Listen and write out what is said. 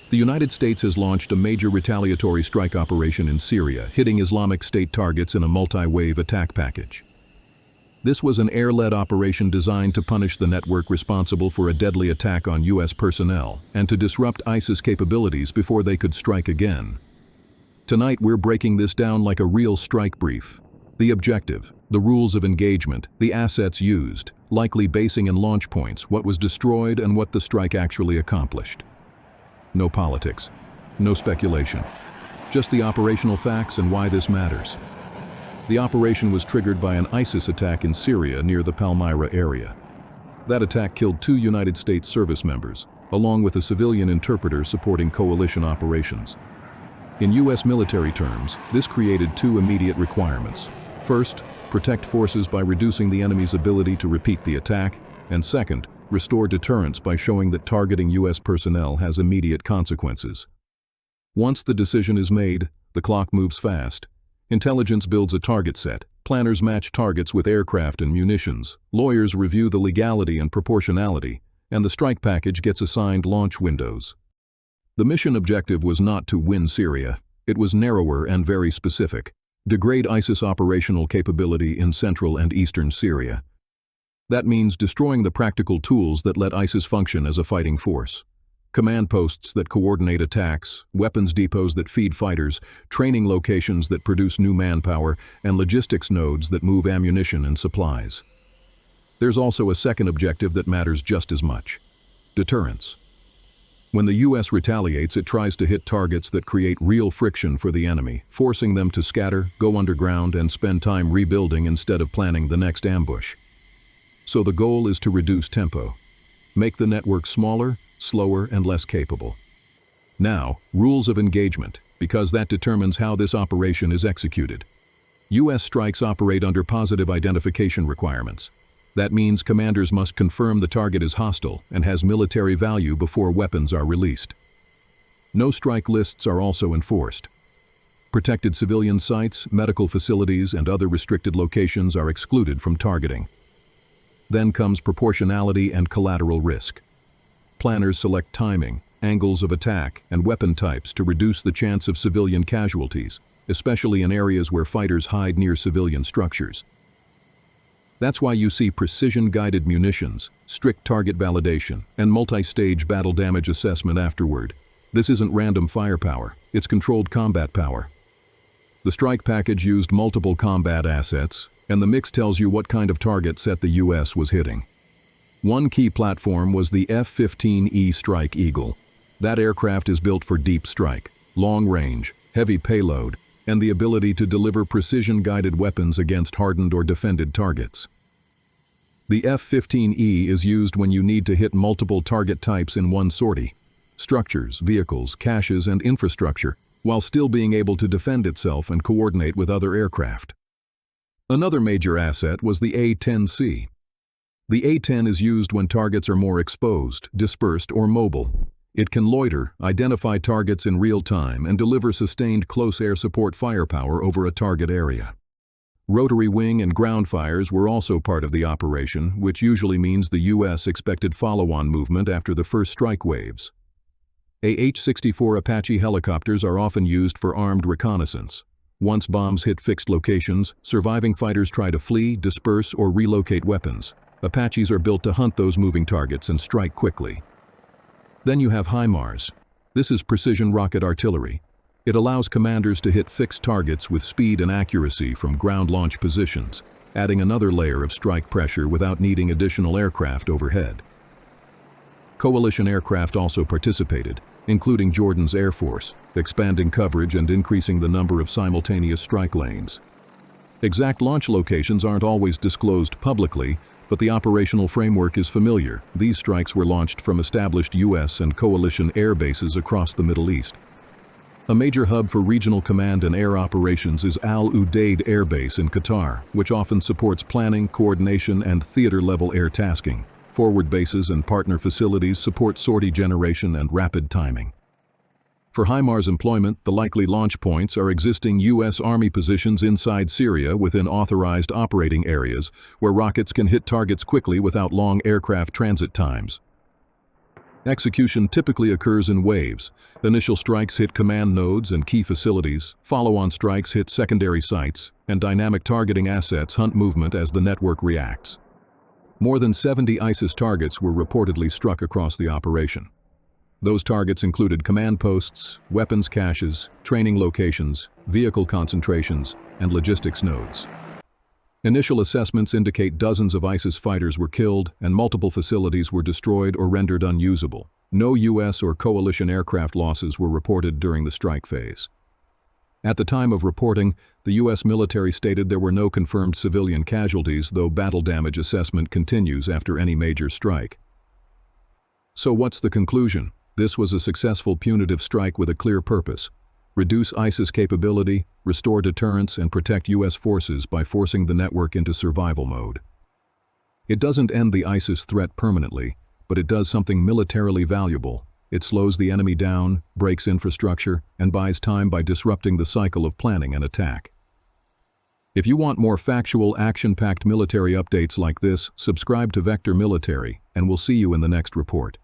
The United States has launched a major retaliatory strike operation in Syria, hitting Islamic State targets in a multi-wave attack package. This was an air-led operation designed to punish the network responsible for a deadly attack on U.S. personnel and to disrupt ISIS capabilities before they could strike again. Tonight we're breaking this down like a real strike brief. The objective, the rules of engagement, the assets used, likely basing and launch points, what was destroyed and what the strike actually accomplished. No politics, no speculation, just the operational facts and why this matters. The operation was triggered by an ISIS attack in Syria near the Palmyra area. That attack killed 2 United States service members, along with a civilian interpreter supporting coalition operations. In U.S. military terms, this created 2 immediate requirements. First, protect forces by reducing the enemy's ability to repeat the attack, and second, restore deterrence by showing that targeting U.S. personnel has immediate consequences. Once the decision is made, the clock moves fast. Intelligence builds a target set, planners match targets with aircraft and munitions, lawyers review the legality and proportionality, and the strike package gets assigned launch windows. The mission objective was not to win Syria, it was narrower and very specific. Degrade ISIS operational capability in central and eastern Syria. That means destroying the practical tools that let ISIS function as a fighting force. Command posts that coordinate attacks, weapons depots that feed fighters, training locations that produce new manpower, and logistics nodes that move ammunition and supplies. There's also a second objective that matters just as much: deterrence. When the U.S. retaliates, it tries to hit targets that create real friction for the enemy, forcing them to scatter, go underground, and spend time rebuilding instead of planning the next ambush. So the goal is to reduce tempo. Make the network smaller, slower, and less capable. Now, rules of engagement, because that determines how this operation is executed. U.S. strikes operate under positive identification requirements. That means commanders must confirm the target is hostile and has military value before weapons are released. No strike lists are also enforced. Protected civilian sites, medical facilities, and other restricted locations are excluded from targeting. Then comes proportionality and collateral risk. Planners select timing, angles of attack, and weapon types to reduce the chance of civilian casualties, especially in areas where fighters hide near civilian structures. That's why you see precision-guided munitions, strict target validation, and multi-stage battle damage assessment afterward. This isn't random firepower, it's controlled combat power. The strike package used multiple combat assets, and the mix tells you what kind of target set the U.S. was hitting. One key platform was the F-15E Strike Eagle. That aircraft is built for deep strike, long range, heavy payload, and the ability to deliver precision-guided weapons against hardened or defended targets. The F-15E is used when you need to hit multiple target types in one sortie: structures, vehicles, caches, and infrastructure, while still being able to defend itself and coordinate with other aircraft. Another major asset was the A-10C. The A-10 is used when targets are more exposed, dispersed, or mobile. It can loiter, identify targets in real time, and deliver sustained close air support firepower over a target area. Rotary wing and ground fires were also part of the operation, which usually means the U.S. expected follow-on movement after the first strike waves. AH-64 Apache helicopters are often used for armed reconnaissance. Once bombs hit fixed locations, surviving fighters try to flee, disperse, or relocate weapons. Apaches are built to hunt those moving targets and strike quickly. Then you have HIMARS. This is precision rocket artillery. It allows commanders to hit fixed targets with speed and accuracy from ground launch positions, adding another layer of strike pressure without needing additional aircraft overhead. Coalition aircraft also participated, including Jordan's Air Force, expanding coverage and increasing the number of simultaneous strike lanes. Exact launch locations aren't always disclosed publicly, but the operational framework is familiar. These strikes were launched from established U.S. and coalition air bases across the Middle East. A major hub for regional command and air operations is Al Udeid Air Base in Qatar, which often supports planning, coordination, and theater-level air tasking. Forward bases and partner facilities support sortie generation and rapid timing. For HIMARS employment, the likely launch points are existing U.S. Army positions inside Syria within authorized operating areas, where rockets can hit targets quickly without long aircraft transit times. Execution typically occurs in waves. Initial strikes hit command nodes and key facilities, follow-on strikes hit secondary sites, and dynamic targeting assets hunt movement as the network reacts. More than 70 ISIS targets were reportedly struck across the operation. Those targets included command posts, weapons caches, training locations, vehicle concentrations, and logistics nodes. Initial assessments indicate dozens of ISIS fighters were killed and multiple facilities were destroyed or rendered unusable. No U.S. or coalition aircraft losses were reported during the strike phase. At the time of reporting, the U.S. military stated there were no confirmed civilian casualties, though battle damage assessment continues after any major strike. So what's the conclusion? This was a successful punitive strike with a clear purpose: reduce ISIS capability, restore deterrence, and protect U.S. forces by forcing the network into survival mode. It doesn't end the ISIS threat permanently, but it does something militarily valuable. It slows the enemy down, breaks infrastructure, and buys time by disrupting the cycle of planning and attack. If you want more factual, action-packed military updates like this, subscribe to Vector Military, and we'll see you in the next report.